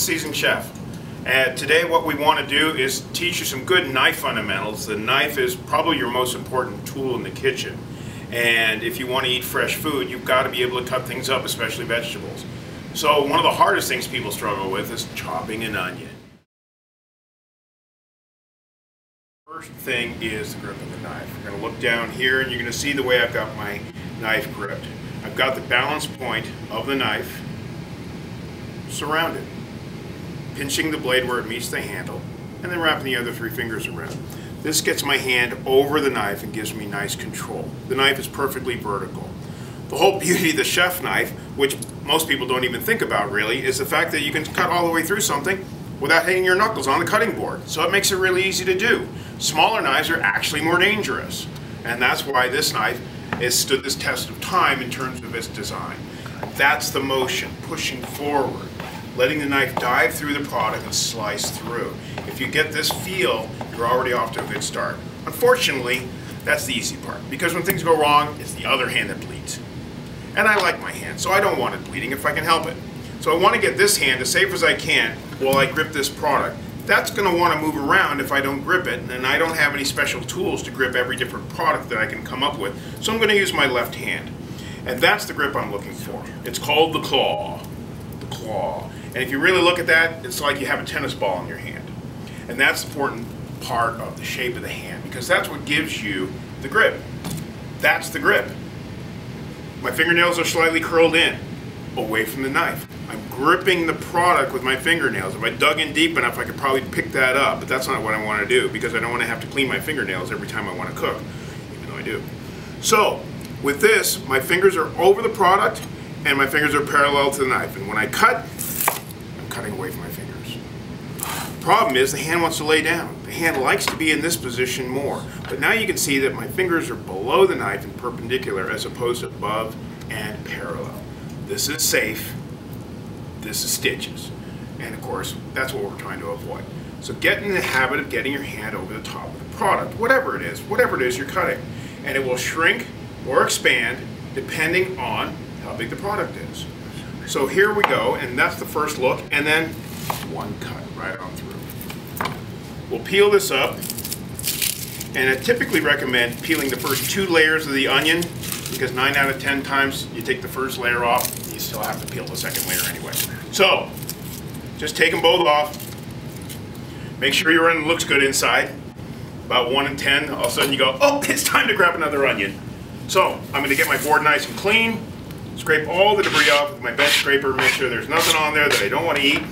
Seasoned Chef. And today what we want to do is teach you some good knife fundamentals. The knife is probably your most important tool in the kitchen. And if you want to eat fresh food, you've got to be able to cut things up, especially vegetables. So one of the hardest things people struggle with is chopping an onion. First thing is the grip of the knife. We're going to look down here and you're going to see the way I've got my knife gripped. I've got the balance point of the knife surrounded, pinching the blade where it meets the handle, and then wrapping the other three fingers around. This gets my hand over the knife and gives me nice control. The knife is perfectly vertical. The whole beauty of the chef knife, which most people don't even think about really, is the fact that you can cut all the way through something without hitting your knuckles on the cutting board. So it makes it really easy to do. Smaller knives are actually more dangerous. And that's why this knife has stood this test of time in terms of its design. That's the motion, pushing forward, letting the knife dive through the product and slice through. If you get this feel, you're already off to a good start. Unfortunately, that's the easy part, because when things go wrong, it's the other hand that bleeds. And I like my hand, so I don't want it bleeding if I can help it. So I want to get this hand as safe as I can while I grip this product. That's going to want to move around if I don't grip it, and I don't have any special tools to grip every different product that I can come up with, so I'm going to use my left hand. And that's the grip I'm looking for. It's called the claw. The claw. And if you really look at that, it's like you have a tennis ball in your hand. And that's the important part of the shape of the hand, because that's what gives you the grip. That's the grip. My fingernails are slightly curled in, away from the knife. I'm gripping the product with my fingernails. If I dug in deep enough, I could probably pick that up, but that's not what I want to do, because I don't want to have to clean my fingernails every time I want to cook, even though I do. So, with this, my fingers are over the product, and my fingers are parallel to the knife. And when I cut, I'm cutting away from my fingers. The problem is the hand wants to lay down. The hand likes to be in this position more. But now you can see that my fingers are below the knife and perpendicular as opposed to above and parallel. This is safe. This is stitches. And of course, that's what we're trying to avoid. So get in the habit of getting your hand over the top of the product, whatever it is you're cutting. And it will shrink or expand depending on how big the product is. So here we go, and that's the first look, and then one cut right on through. We'll peel this up, and I typically recommend peeling the first 2 layers of the onion, because 9 out of 10 times you take the first layer off, you still have to peel the second layer anyway. So, just take them both off. Make sure your onion looks good inside. About 1 in 10, all of a sudden you go, oh, it's time to grab another onion. So, I'm going to get my board nice and clean, scrape all the debris off with my bench scraper, make sure there's nothing on there that I don't want to eat.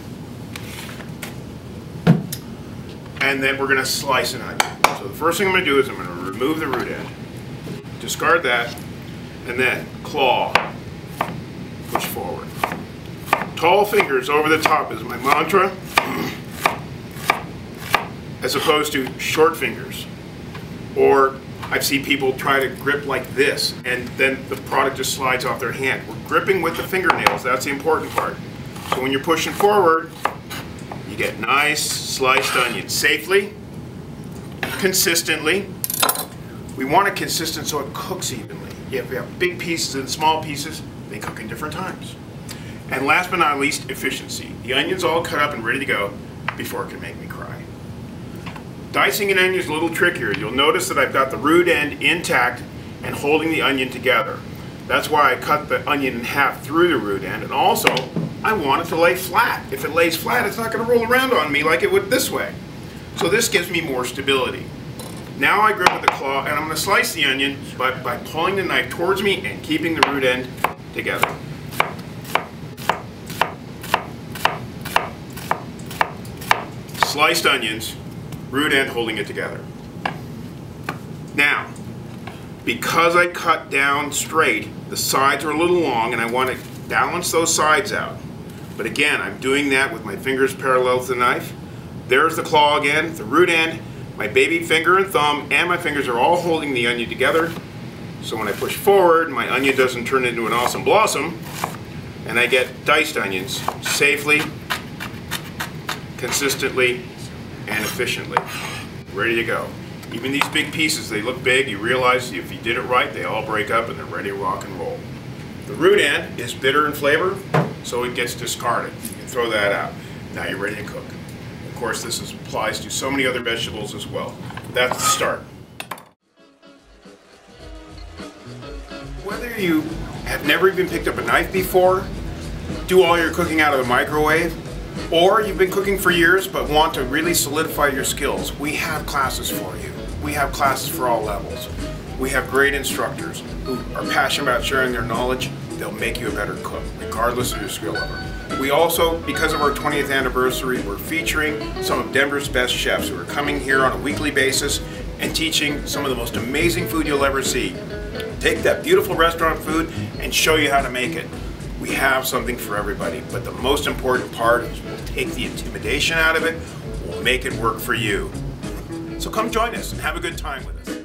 And then we're going to slice an onion. So the first thing I'm going to do is I'm going to remove the root end, discard that, and then claw, push forward. Tall fingers over the top is my mantra, as opposed to short fingers. Or I've seen people try to grip like this, and then the product just slides off their hand. We're gripping with the fingernails, that's the important part. So when you're pushing forward, you get nice sliced onions safely, consistently. We want it consistent so it cooks evenly. If we have big pieces and small pieces, they cook in different times. And last but not least, efficiency. The onion's all cut up and ready to go before it can make me cry. Dicing an onion is a little trickier. You'll notice that I've got the root end intact and holding the onion together. That's why I cut the onion in half through the root end, and also I want it to lay flat. If it lays flat, it's not going to roll around on me like it would this way. So this gives me more stability. Now I grip with the claw, and I'm going to slice the onion by pulling the knife towards me and keeping the root end together. Sliced onions, root end holding it together. Now, because I cut down straight, the sides are a little long and I want to balance those sides out. But again, I'm doing that with my fingers parallel to the knife. There's the claw again, the root end, my baby finger and thumb, and my fingers are all holding the onion together. So when I push forward, my onion doesn't turn into an awesome blossom, and I get diced onions safely, consistently, and efficiently. Ready to go. Even these big pieces, they look big. You realize if you did it right, they all break up and they're ready to rock and roll. The root end is bitter in flavor, so it gets discarded. You can throw that out. Now you're ready to cook. Of course, this applies to so many other vegetables as well. That's the start. Whether you have never even picked up a knife before, do all your cooking out of the microwave, or you've been cooking for years but want to really solidify your skills, we have classes for you. We have classes for all levels. We have great instructors who are passionate about sharing their knowledge. They'll make you a better cook, regardless of your skill level. We also, because of our 20th anniversary, we're featuring some of Denver's best chefs who are coming here on a weekly basis and teaching some of the most amazing food you'll ever see. Take that beautiful restaurant food and show you how to make it. We have something for everybody, but the most important part is we'll take the intimidation out of it, we'll make it work for you. So come join us and have a good time with us.